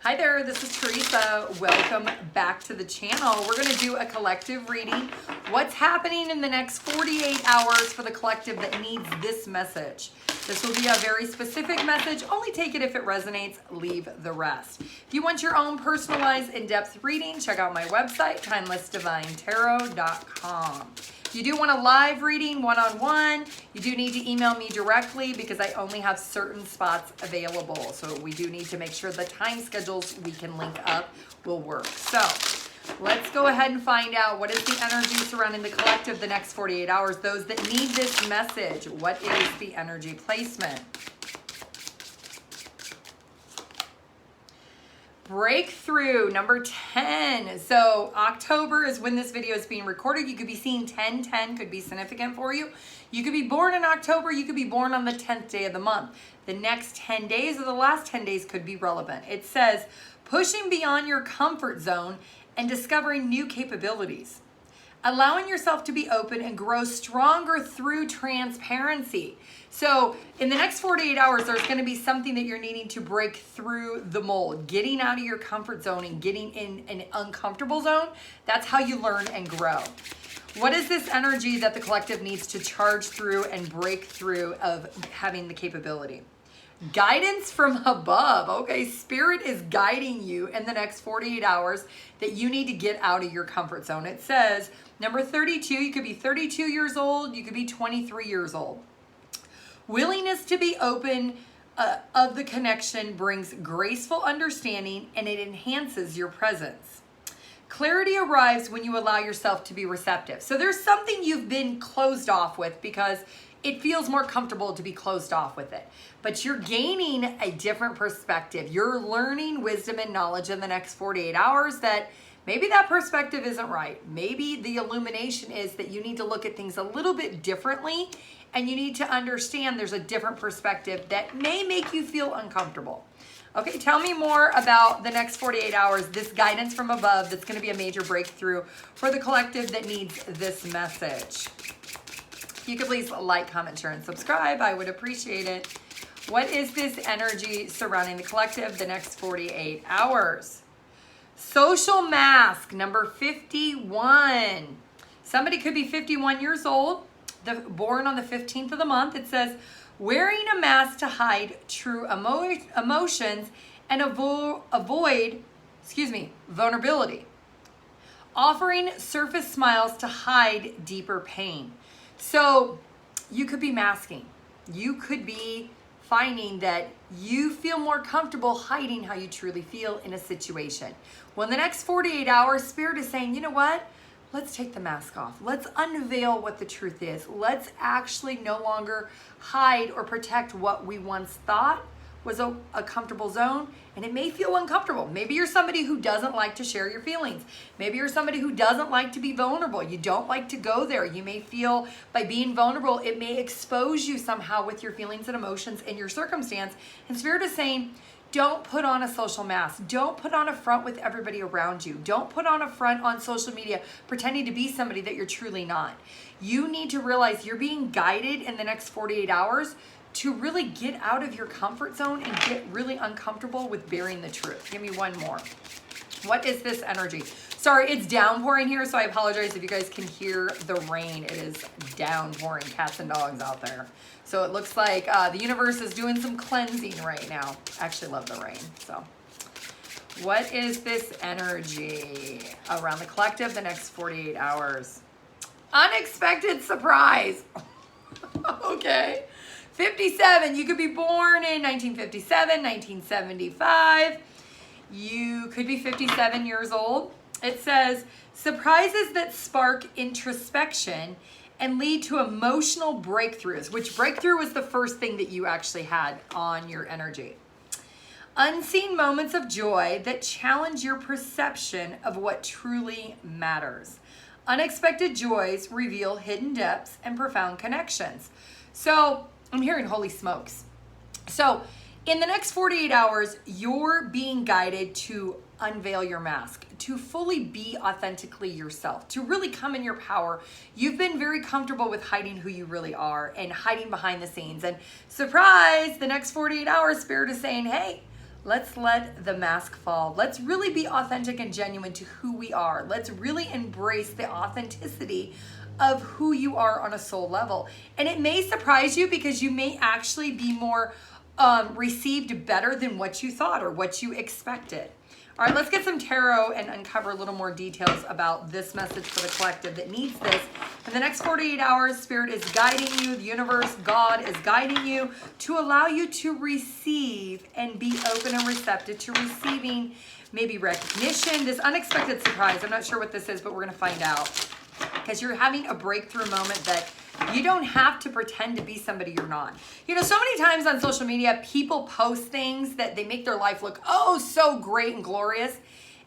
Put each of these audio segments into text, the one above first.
Hi there, this is Theresa. Welcome back to the channel. We're going to do a collective reading. What's happening in the next 48 hours for the collective that needs this message? This will be a very specific message. Only take it if it resonates, leave the rest. If you want your own personalized in-depth reading, check out my website, TimelessDivineTarot.com. If you do want a live reading one-on-one, you do need to email me directly because I only have certain spots available. So we do need to make sure the time schedules we can link up will work. So let's go ahead and find out what is the energy surrounding the collective the next 48 hours. Those that need this message, what is the energy placement? Breakthrough number 10. So October is when this video is being recorded. You could be seeing 1010 could be significant for you. You could be born in October. You could be born on the 10th day of the month. The next 10 days or the last 10 days could be relevant. It says pushing beyond your comfort zone and discovering new capabilities. Allowing yourself to be open and grow stronger through transparency. So in the next 48 hours, there's going to be something that you're needing to break through the mold, getting out of your comfort zone and getting in an uncomfortable zone. That's how you learn and grow. What is this energy that the collective needs to charge through and break through of having the capability? Guidance from above. Okay, Spirit is guiding you in the next 48 hours that you need to get out of your comfort zone. It says, number 32, you could be 32 years old, you could be 23 years old. Willingness to be open of the connection brings graceful understanding and it enhances your presence. Clarity arrives when you allow yourself to be receptive. So there's something you've been closed off with because it feels more comfortable to be closed off with it. But you're gaining a different perspective. You're learning wisdom and knowledge in the next 48 hours that maybe that perspective isn't right. Maybe the illumination is that you need to look at things a little bit differently and you need to understand there's a different perspective that may make you feel uncomfortable. Okay, tell me more about the next 48 hours, this guidance from above that's going to be a major breakthrough for the collective that needs this message. If you could please like, comment, share, and subscribe, I would appreciate it. What is this energy surrounding the collective the next 48 hours? Social mask, number 51. Somebody could be 51 years old, born on the 15th of the month. It says, wearing a mask to hide true emotions and avoid vulnerability. Offering surface smiles to hide deeper pain. So you could be masking. You could be finding that you feel more comfortable hiding how you truly feel in a situation. Well, in the next 48 hours, Spirit is saying, you know what? Let's take the mask off. Let's unveil what the truth is. Let's actually no longer hide or protect what we once thought was a comfortable zone, and it may feel uncomfortable. Maybe you're somebody who doesn't like to share your feelings. Maybe you're somebody who doesn't like to be vulnerable. You don't like to go there. You may feel by being vulnerable, it may expose you somehow with your feelings and emotions and your circumstance. And Spirit is saying, don't put on a social mask. Don't put on a front with everybody around you. Don't put on a front on social media pretending to be somebody that you're truly not. You need to realize you're being guided in the next 48 hours to really get out of your comfort zone and get really uncomfortable with bearing the truth. Give me one more. What is this energy? Sorry, it's downpouring here, so I apologize if you guys can hear the rain. It is downpouring, cats and dogs out there. So it looks like the universe is doing some cleansing right now. I actually love the rain, so. What is this energy around the collective the next 48 hours? Unexpected surprise. Okay. 57, you could be born in 1957, 1975. You could be 57 years old. It says, surprises that spark introspection and lead to emotional breakthroughs, which breakthrough was the first thing that you actually had on your energy. Unseen moments of joy that challenge your perception of what truly matters. Unexpected joys reveal hidden depths and profound connections. So I'm hearing holy smokes. So in the next 48 hours, you're being guided to unveil your mask, to fully be authentically yourself, to really come in your power. You've been very comfortable with hiding who you really are and hiding behind the scenes. And surprise, the next 48 hours, Spirit is saying, hey, Let's let the mask fall. Let's really be authentic and genuine to who we are. Let's really embrace the authenticity of who you are on a soul level. And it may surprise you because you may actually be more received better than what you thought or what you expected. All right, let's get some tarot and uncover a little more details about this message for the collective that needs this. In the next 48 hours, Spirit is guiding you, the universe, God is guiding you to allow you to receive and be open and receptive to receiving maybe recognition, this unexpected surprise. I'm not sure what this is, but we're gonna find out. Because you're having a breakthrough moment that you don't have to pretend to be somebody you're not. You know, so many times on social media, people post things that they make their life look, oh, so great and glorious.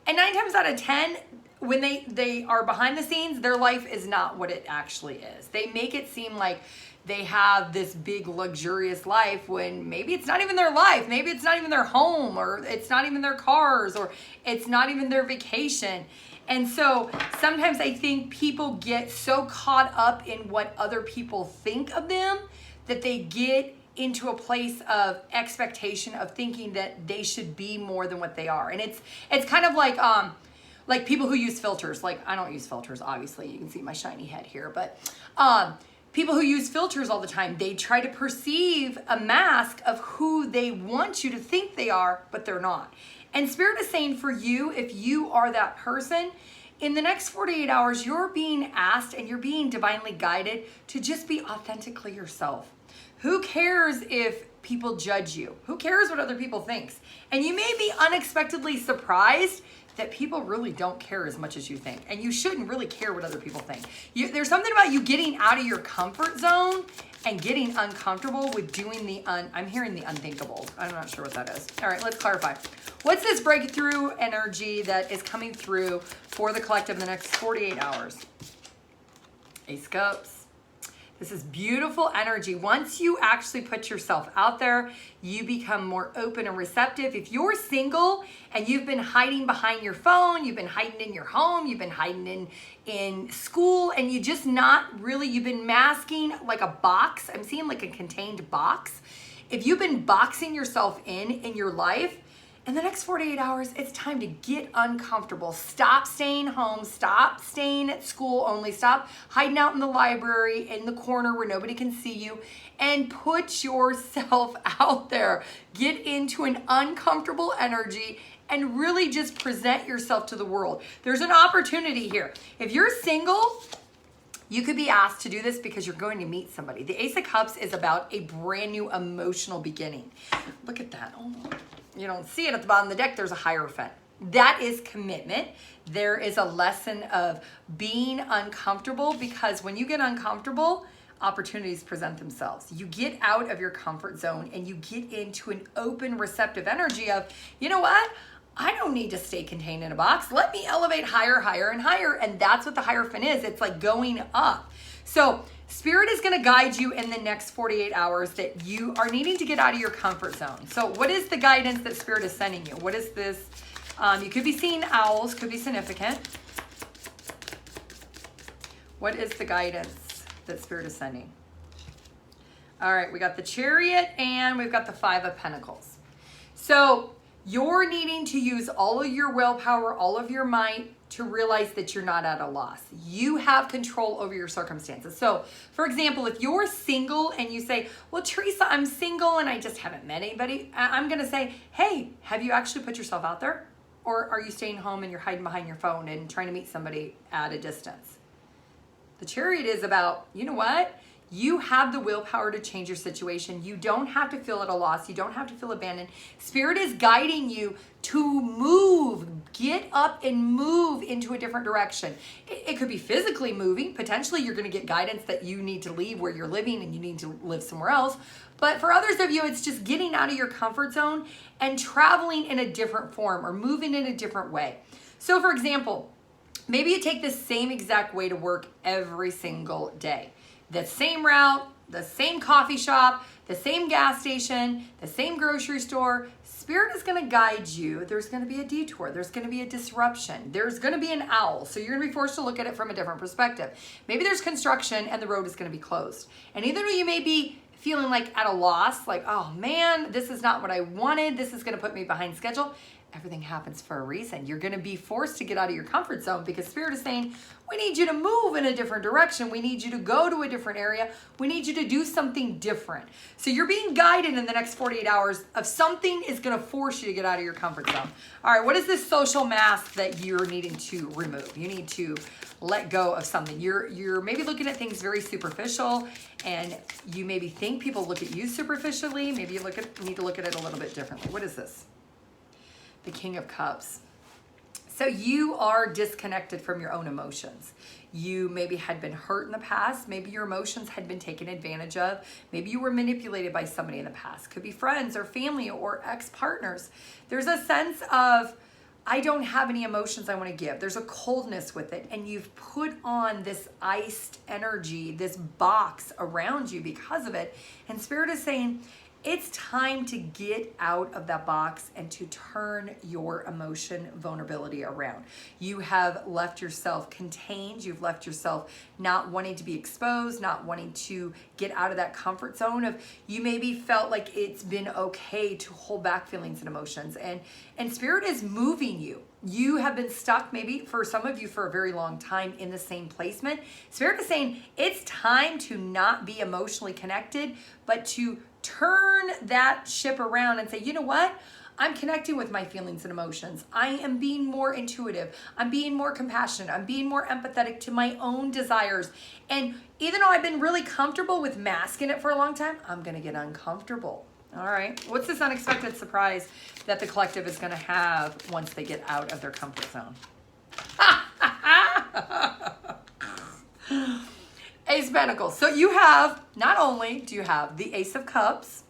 And 9 times out of 10, when they are behind the scenes, their life is not what it actually is. They make it seem like they have this big luxurious life when maybe it's not even their life. Maybe it's not even their home, or it's not even their cars, or it's not even their vacation. And so sometimes I think people get so caught up in what other people think of them that they get into a place of expectation of thinking that they should be more than what they are. And it's kind of like people who use filters. Like, I don't use filters, obviously. You can see my shiny head here. But people who use filters all the time, they try to perceive a mask of who they want you to think they are, but they're not. And Spirit is saying for you, if you are that person, in the next 48 hours, you're being asked and you're being divinely guided to just be authentically yourself. Who cares if people judge you? Who cares what other people think? And you may be unexpectedly surprised that people really don't care as much as you think. And you shouldn't really care what other people think. There's something about you getting out of your comfort zone and getting uncomfortable with doing I'm hearing the unthinkable. I'm not sure what that is. All right, let's clarify. What's this breakthrough energy that is coming through for the collective in the next 48 hours? Ace of Cups. This is beautiful energy. Once you actually put yourself out there, you become more open and receptive. If you're single and you've been hiding behind your phone, you've been hiding in your home, you've been hiding in school, and you just not really, you've been masking like a box. I'm seeing like a contained box. If you've been boxing yourself in your life, in the next 48 hours, it's time to get uncomfortable. Stop staying home. Stop staying at school only. Stop hiding out in the library in the corner where nobody can see you, and put yourself out there. Get into an uncomfortable energy and really just present yourself to the world. There's an opportunity here. If you're single, you could be asked to do this because you're going to meet somebody. The Ace of Cups is about a brand new emotional beginning. Look at that. Oh, you don't see it at the bottom of the deck. There's a Hierophant. That is commitment. There is a lesson of being uncomfortable, because when you get uncomfortable, opportunities present themselves. You get out of your comfort zone and you get into an open, receptive energy of, you know what? I don't need to stay contained in a box. Let me elevate higher, higher, and higher. And that's what the Hierophant is. It's like going up. So Spirit is going to guide you in the next 48 hours that you are needing to get out of your comfort zone. So what is the guidance that Spirit is sending you? What is this? You could be seeing owls, could be significant. What is the guidance that Spirit is sending? All right, we got the Chariot and we've got the 5 of Pentacles. So you're needing to use all of your willpower, all of your might to realize that you're not at a loss. You have control over your circumstances. So, for example, if you're single and you say, well, Theresa, I'm single and I just haven't met anybody, I'm going to say, hey, have you actually put yourself out there? Or are you staying home and you're hiding behind your phone and trying to meet somebody at a distance? The Chariot is about, you know what? You have the willpower to change your situation. You don't have to feel at a loss. You don't have to feel abandoned. Spirit is guiding you to move. Get up and move into a different direction. It could be physically moving. Potentially you're going to get guidance that you need to leave where you're living and you need to live somewhere else. But for others of you, it's just getting out of your comfort zone and traveling in a different form or moving in a different way. So for example, maybe you take the same exact way to work every single day. The same route, the same coffee shop, the same gas station, the same grocery store. Spirit is going to guide you. There's going to be a detour. There's going to be a disruption. There's going to be an owl. So you're going to be forced to look at it from a different perspective. Maybe there's construction and the road is going to be closed. And even though you may be feeling like at a loss, like, oh man, this is not what I wanted. This is going to put me behind schedule. Everything happens for a reason. You're going to be forced to get out of your comfort zone because Spirit is saying, we need you to move in a different direction. We need you to go to a different area. We need you to do something different. So you're being guided in the next 48 hours of something is going to force you to get out of your comfort zone. All right, what is this social mask that you're needing to remove? You need to let go of something. You're maybe looking at things very superficial, and you maybe think people look at you superficially. Maybe you need to look at it a little bit differently. What is this? The King of Cups. So you are disconnected from your own emotions. You maybe had been hurt in the past. Maybe your emotions had been taken advantage of. Maybe you were manipulated by somebody in the past. Could be friends or family or ex-partners. There's a sense of, I don't have any emotions I want to give. There's a coldness with it. And you've put on this iced energy, this box around you because of it. And Spirit is saying, it's time to get out of that box and to turn your emotion vulnerability around. You have left yourself contained. You've left yourself not wanting to be exposed, not wanting to get out of that comfort zone of, you maybe felt like it's been okay to hold back feelings and emotions. And Spirit is moving you. You have been stuck, maybe for some of you, for a very long time in the same placement. Spirit is saying it's time to not be emotionally connected, but to turn that ship around and say, you know what? I'm connecting with my feelings and emotions. I am being more intuitive. I'm being more compassionate. I'm being more empathetic to my own desires. And even though I've been really comfortable with masking it for a long time, I'm going to get uncomfortable. All right. What's this unexpected surprise that the collective is going to have once they get out of their comfort zone? Ace of Pentacles. So you have, not only do you have the Ace of Cups,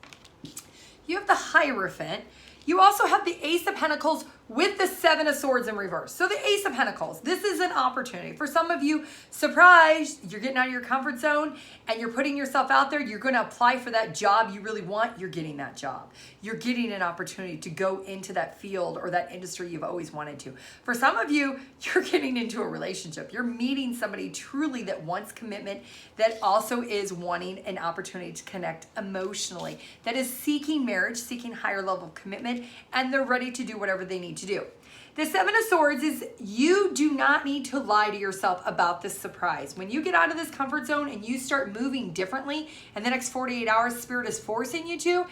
you have the Hierophant, you also have the Ace of Pentacles with the Seven of Swords in reverse. So the Ace of Pentacles, this is an opportunity. For some of you, surprise, you're getting out of your comfort zone and you're putting yourself out there. You're going to apply for that job you really want. You're getting that job. You're getting an opportunity to go into that field or that industry you've always wanted to. For some of you, you're getting into a relationship. You're meeting somebody truly that wants commitment, that also is wanting an opportunity to connect emotionally, that is seeking marriage, seeking higher level of commitment, and they're ready to do whatever they need to do. The Seven of Swords is, you do not need to lie to yourself about this surprise. When you get out of this comfort zone and you start moving differently, and the next 48 hours Spirit is forcing you to,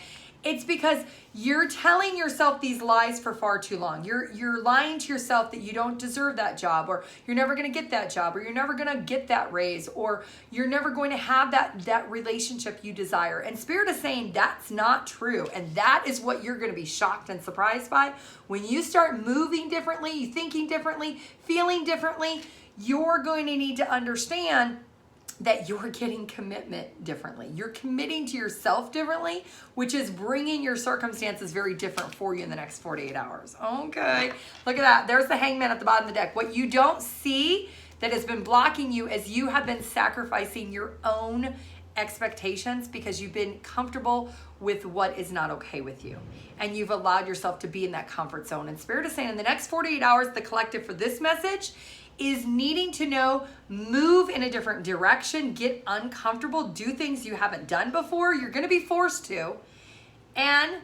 it's because you're telling yourself these lies for far too long. You're lying to yourself that you don't deserve that job, or you're never going to get that job, or you're never going to get that raise, or you're never going to have that relationship you desire. And Spirit is saying that's not true. And that is what you're going to be shocked and surprised by. When you start moving differently, thinking differently, feeling differently, you're going to need to understand that you're getting commitment differently. You're committing to yourself differently, which is bringing your circumstances very different for you in the next 48 hours. Okay, look at that. There's the Hangman at the bottom of the deck. What you don't see that has been blocking you is you have been sacrificing your own expectations because you've been comfortable with what is not okay with you. And you've allowed yourself to be in that comfort zone. And Spirit is saying in the next 48 hours, the collective for this message is needing to know, move in a different direction, get uncomfortable, do things you haven't done before. You're going to be forced to. And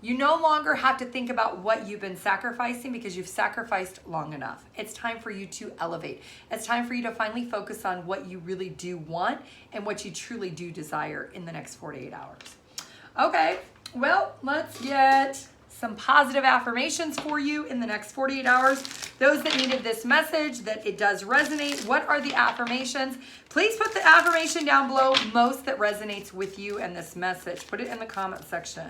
you no longer have to think about what you've been sacrificing because you've sacrificed long enough. It's time for you to elevate. It's time for you to finally focus on what you really do want and what you truly do desire in the next 48 hours. Okay, well, let's get some positive affirmations for you in the next 48 hours. Those that needed this message, that it does resonate, what are the affirmations? Please put the affirmation down below, most that resonates with you and this message. Put it in the comment section.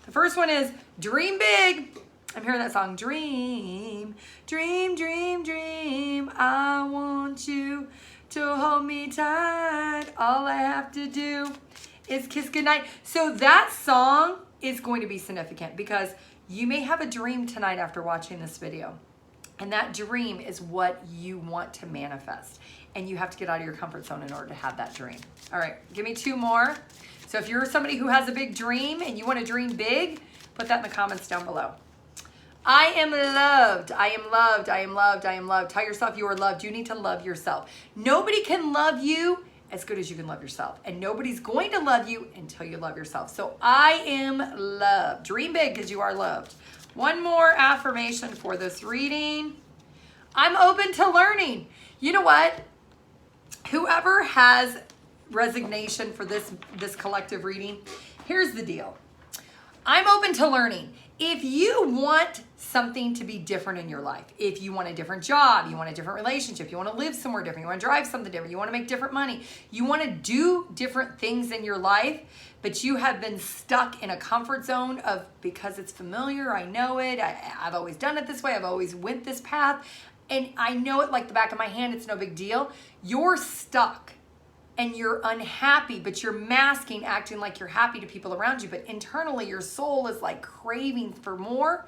The first one is dream big. I'm hearing that song, dream, dream, dream, dream. I want you to hold me tight. All I have to do is kiss goodnight. So that song is going to be significant because you may have a dream tonight after watching this video. And that dream is what you want to manifest. And you have to get out of your comfort zone in order to have that dream. All right, give me two more. So if you're somebody who has a big dream and you want to dream big, put that in the comments down below. I am loved. I am loved. I am loved. I am loved. Tell yourself you are loved. You need to love yourself. Nobody can love you as good as you can love yourself. And nobody's going to love you until you love yourself. So I am loved. Dream big because you are loved. One more affirmation for this reading. I'm open to learning. You know what? Whoever has resignation for this collective reading, here's the deal. I'm open to learning. If you want something to be different in your life, if you want a different job, you want a different relationship, you want to live somewhere different, you want to drive something different, you want to make different money, you want to do different things in your life, but you have been stuck in a comfort zone of, because it's familiar, I know it, I've always done it this way, I've always went this path, and I know it like the back of my hand, it's no big deal. You're stuck and you're unhappy, but you're masking, acting like you're happy to people around you, but internally your soul is like craving for more.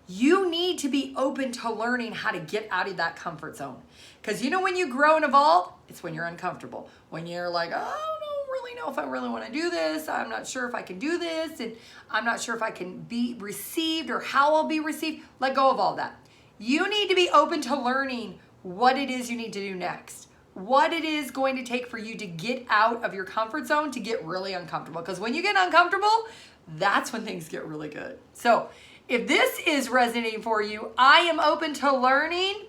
You need to be open to learning how to get out of that comfort zone. Because you know when you grow and evolve, it's when you're uncomfortable. When you're like, oh, I don't really know if I really want to do this. I'm not sure if I can do this. And I'm not sure if I can be received or how I'll be received. Let go of all that. You need to be open to learning what it is you need to do next. What it is going to take for you to get out of your comfort zone to get really uncomfortable. Because when you get uncomfortable, that's when things get really good. So if this is resonating for you, I am open to learning.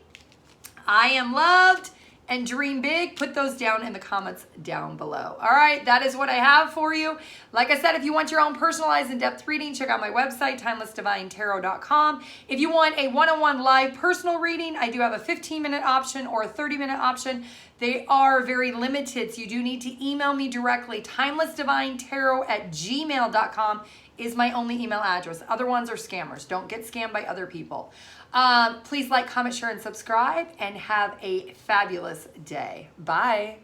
I am loved. And dream big. Put those down in the comments down below. All right, that is what I have for you. Like I said, if you want your own personalized in-depth reading, check out my website, TimelessDivineTarot.com. If you want a one-on-one live personal reading, I do have a 15-minute option or a 30-minute option. They are very limited, so you do need to email me directly. TimelessDivineTarot@gmail.com is my only email address. Other ones are scammers. Don't get scammed by other people. Please like, comment, share, and subscribe, and have a fabulous day. Bye.